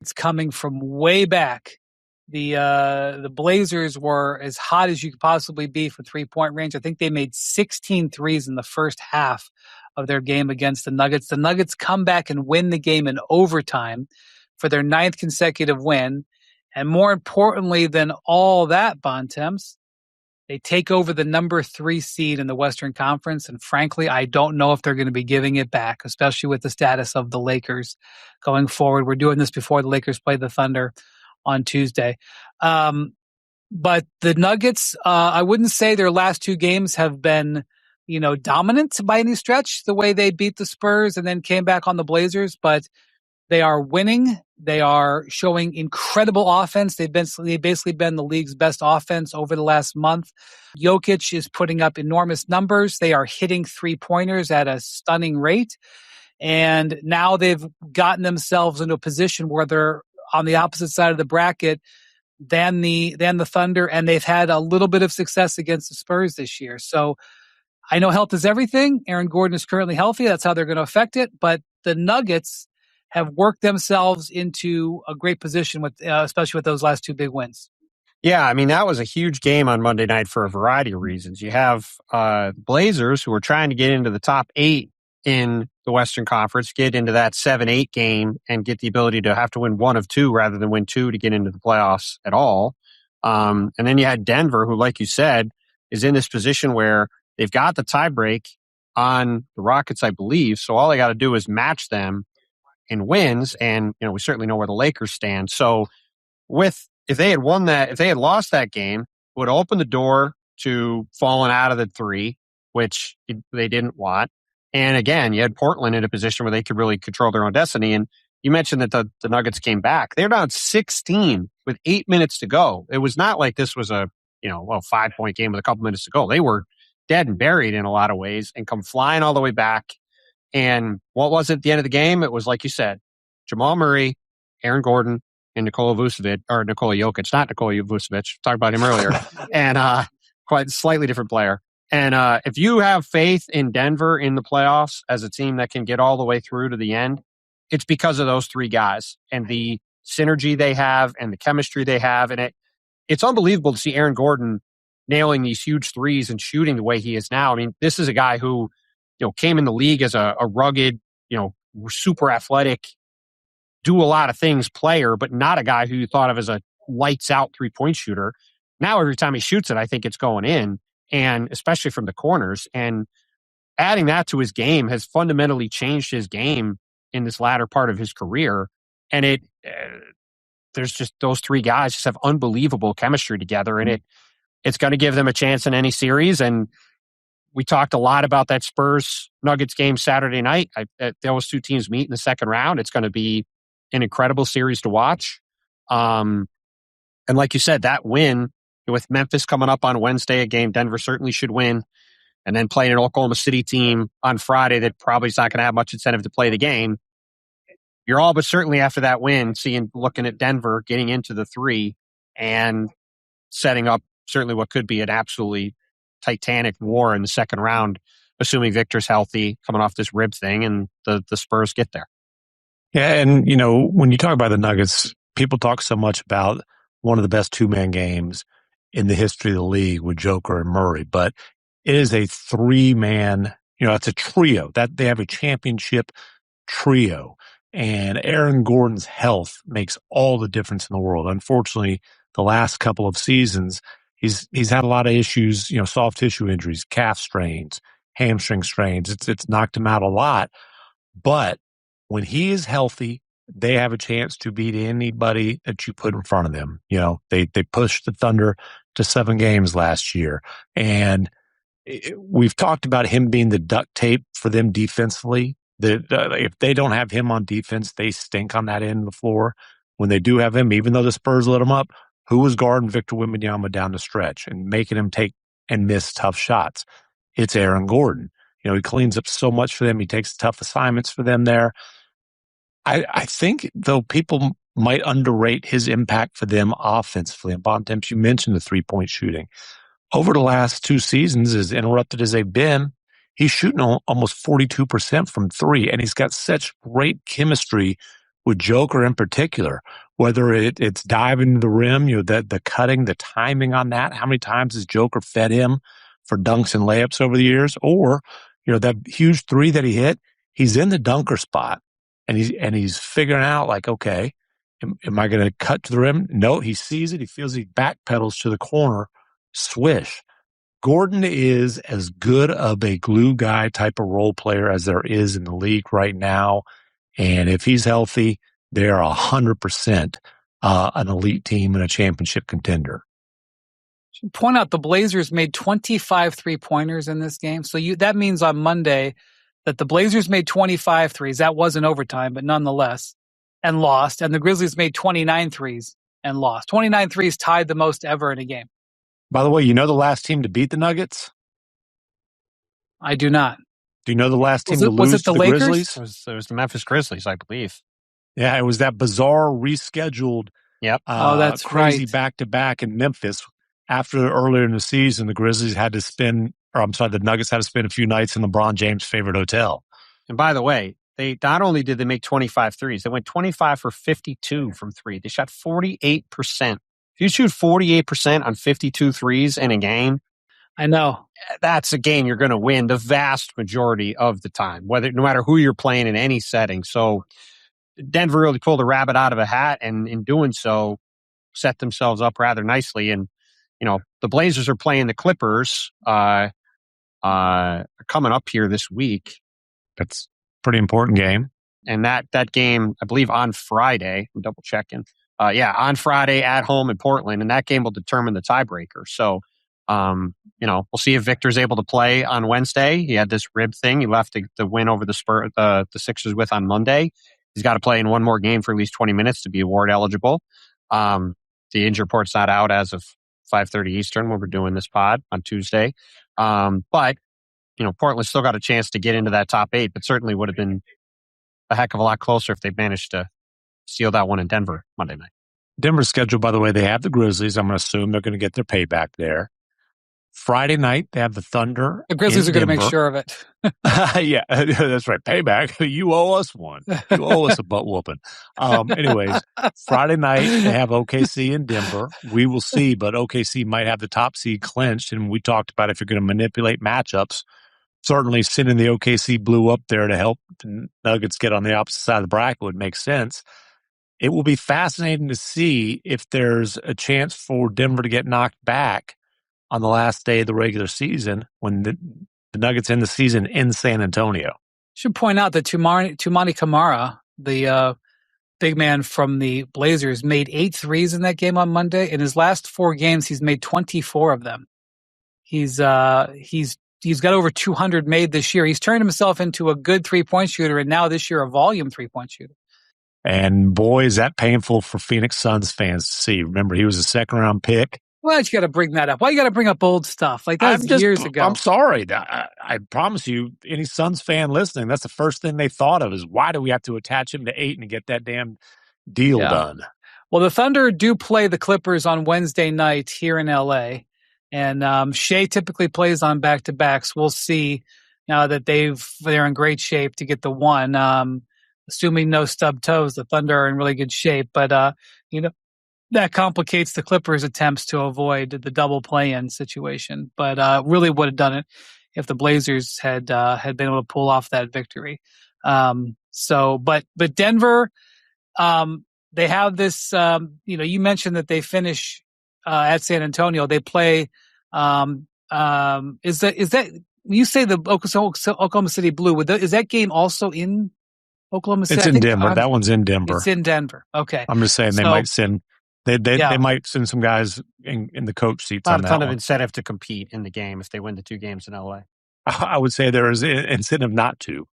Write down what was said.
It's coming from way back. The Blazers were as hot as you could possibly be for 3-point range. I think they made 16 threes in the first half of their game against the Nuggets. The Nuggets come back and win the game in overtime for their 9th consecutive win. And more importantly than all that, Bontemps, they take over the number 3 seed in the Western Conference. And frankly, I don't know if they're going to be giving it back, especially with the status of the Lakers going forward. We're doing this before the Lakers play the Thunder on Tuesday. But the Nuggets, I wouldn't say their last 2 games have been, dominant by any stretch, the way they beat the Spurs and then came back on the Blazers, but they are winning. They are showing incredible offense. They've basically been the league's best offense over the last month. Jokic is putting up enormous numbers. They are hitting 3-pointers at a stunning rate. And now they've gotten themselves into a position where they're on the opposite side of the bracket than the Thunder, and they've had a little bit of success against the Spurs this year. So I know health is everything. Aaron Gordon is currently healthy. That's how they're going to affect it. But the Nuggets have worked themselves into a great position with, especially with those last 2 big wins. Yeah, I mean, that was a huge game on Monday night for a variety of reasons. You have Blazers who are trying to get into the top 8 in the Western Conference, get into that 7-8 game and get the ability to have to win 1 of 2 rather than win 2 to get into the playoffs at all. And then you had Denver, who, like you said, is in this position where they've got the tiebreak on the Rockets, I believe. So all they got to do is match them in wins. And, we certainly know where the Lakers stand. So if they had lost that game, it would open the door to falling out of the 3, which they didn't want. And again, you had Portland in a position where they could really control their own destiny. And you mentioned that the Nuggets came back. They're down 16 with 8 minutes to go. It was not like this was a 5-point game with a couple minutes to go. They were dead and buried in a lot of ways and come flying all the way back. And what was it at the end of the game? It was, like you said, Jamal Murray, Aaron Gordon, and Nikola Jokic, not Nikola Vucevic. Talked about him earlier. And quite slightly different player. And if you have faith in Denver in the playoffs as a team that can get all the way through to the end, it's because of those 3 guys and the synergy they have and the chemistry they have. And it's unbelievable to see Aaron Gordon nailing these huge threes and shooting the way he is now. I mean, this is a guy who, came in the league as a rugged, super athletic, do a lot of things player, but not a guy who you thought of as a lights out 3-point shooter. Now, every time he shoots it, I think it's going in, and especially from the corners. And adding that to his game has fundamentally changed his game in this latter part of his career. And there's just those 3 guys just have unbelievable chemistry together, and it's going to give them a chance in any series. And we talked a lot about that Spurs-Nuggets game Saturday night. Those 2 teams meet in the second round. It's going to be an incredible series to watch. And like you said, that win with Memphis coming up on Wednesday, a game Denver certainly should win, and then playing an Oklahoma City team on Friday that probably is not going to have much incentive to play the game. You're all but certainly after that win, looking at Denver getting into the 3 and setting up certainly what could be an absolutely titanic war in the second round, assuming Victor's healthy, coming off this rib thing, and the Spurs get there. Yeah, and when you talk about the Nuggets, people talk so much about one of the best 2-man games in the history of the league with Joker and Murray, but it is a 3-man, it's a trio that they have a championship trio, and Aaron Gordon's health makes all the difference in the world. Unfortunately, the last couple of seasons, he's had a lot of issues, soft tissue injuries, calf strains, hamstring strains. It's knocked him out a lot, but when he is healthy, they have a chance to beat anybody that you put in front of them. They pushed the Thunder to 7 games last year. And we've talked about him being the duct tape for them defensively. If they don't have him on defense, they stink on that end of the floor. When they do have him, even though the Spurs let him up, who was guarding Victor Wembanyama down the stretch and making him take and miss tough shots? It's Aaron Gordon. He cleans up so much for them. He takes tough assignments for them there. I think, though, people might underrate his impact for them offensively. And Bontemps, you mentioned the 3-point shooting. Over the last 2 seasons, as interrupted as they've been, he's shooting almost 42% from 3, and he's got such great chemistry with Joker in particular, whether it's diving to the rim, the cutting, the timing on that. How many times has Joker fed him for dunks and layups over the years? Or, that huge three that he hit, he's in the dunker spot and he's figuring out like, okay, am I going to cut to the rim? No, he sees it. He feels he backpedals to the corner, swish. Gordon is as good of a glue guy type of role player as there is in the league right now. And if he's healthy, they're 100% an elite team and a championship contender. Point out the Blazers made 25 3-pointers in this game. So that means on Monday that the Blazers made 25 threes. That wasn't overtime, but nonetheless, and lost. And the Grizzlies made 29 threes and lost. 29 threes tied the most ever in a game. By the way, you know the last team to beat the Nuggets? I do not. Do you know the last team to lose to the Lakers? Grizzlies? It was the Memphis Grizzlies, I believe. Yeah, it was that bizarre rescheduled that's crazy right. back-to-back in Memphis. After earlier in the season, the Nuggets had to spend a few nights in LeBron James' favorite hotel. And by the way, they not only did they make 25 threes, they went 25 for 52 from three. They shot 48%. If you shoot 48% on 52 threes in a game, I know that's a game you're going to win the vast majority of the time, no matter who you're playing in any setting. So Denver really pulled a rabbit out of a hat, and in doing so, set themselves up rather nicely. And the Blazers are playing the Clippers coming up here this week. That's a pretty important game. And that game, I believe, on Friday. I'm double checking. On Friday at home in Portland, and that game will determine the tiebreaker. So, we'll see if Victor's able to play on Wednesday. He had this rib thing. He left the win over the Sixers with on Monday. He's got to play in one more game for at least 20 minutes to be award eligible. The injury report's not out as of 5:30 Eastern when we're doing this pod on Tuesday. But Portland still got a chance to get into that top 8, but certainly would have been a heck of a lot closer if they managed to steal that one in Denver Monday night. Denver's schedule, by the way, they have the Grizzlies. I'm going to assume they're going to get their payback there. Friday night, they have the Thunder. The Grizzlies are going to make sure of it. Yeah, that's right. Payback. You owe us one. You owe us a butt whooping. Anyways, Friday night, they have OKC in Denver. We will see, but OKC might have the top seed clinched. And we talked about if you're going to manipulate matchups, certainly sending the OKC Blue up there to help the Nuggets get on the opposite side of the bracket would make sense. It will be fascinating to see if there's a chance for Denver to get knocked back on the last day of the regular season when the Nuggets end the season in San Antonio. Should point out that Tumani Kamara, the big man from the Blazers, made 8 threes in that game on Monday. In his last 4 games, he's made 24 of them. He's got over 200 made this year. He's turned himself into a good 3-point shooter, and now this year a volume 3-point shooter. And boy, is that painful for Phoenix Suns fans to see. Remember, he was a second-round pick. Why you got to bring that up? Why you got to bring up old stuff? Like that was years ago. I'm sorry. I promise you, any Suns fan listening, that's the first thing they thought of is why do we have to attach him to 8 and get that damn deal done? Well, the Thunder do play the Clippers on Wednesday night here in L.A., and Shea typically plays on back-to-backs. We'll see now that they're in great shape to get the one. Assuming no stub toes, the Thunder are in really good shape. But, that complicates the Clippers' attempts to avoid the double play-in situation. But really would have done it if the Blazers had been able to pull off that victory. But Denver, they have this. You mentioned that they finish at San Antonio. They play. Is that when you say the Oklahoma City Blue? Is that game also in Oklahoma City? It's in Denver. That one's in Denver. It's in Denver. Okay. I'm just saying they might send. They might send some guys in the coach seats on that one. Not a ton of incentive to compete in the game if they win the 2 games in LA. I would say there is incentive not to.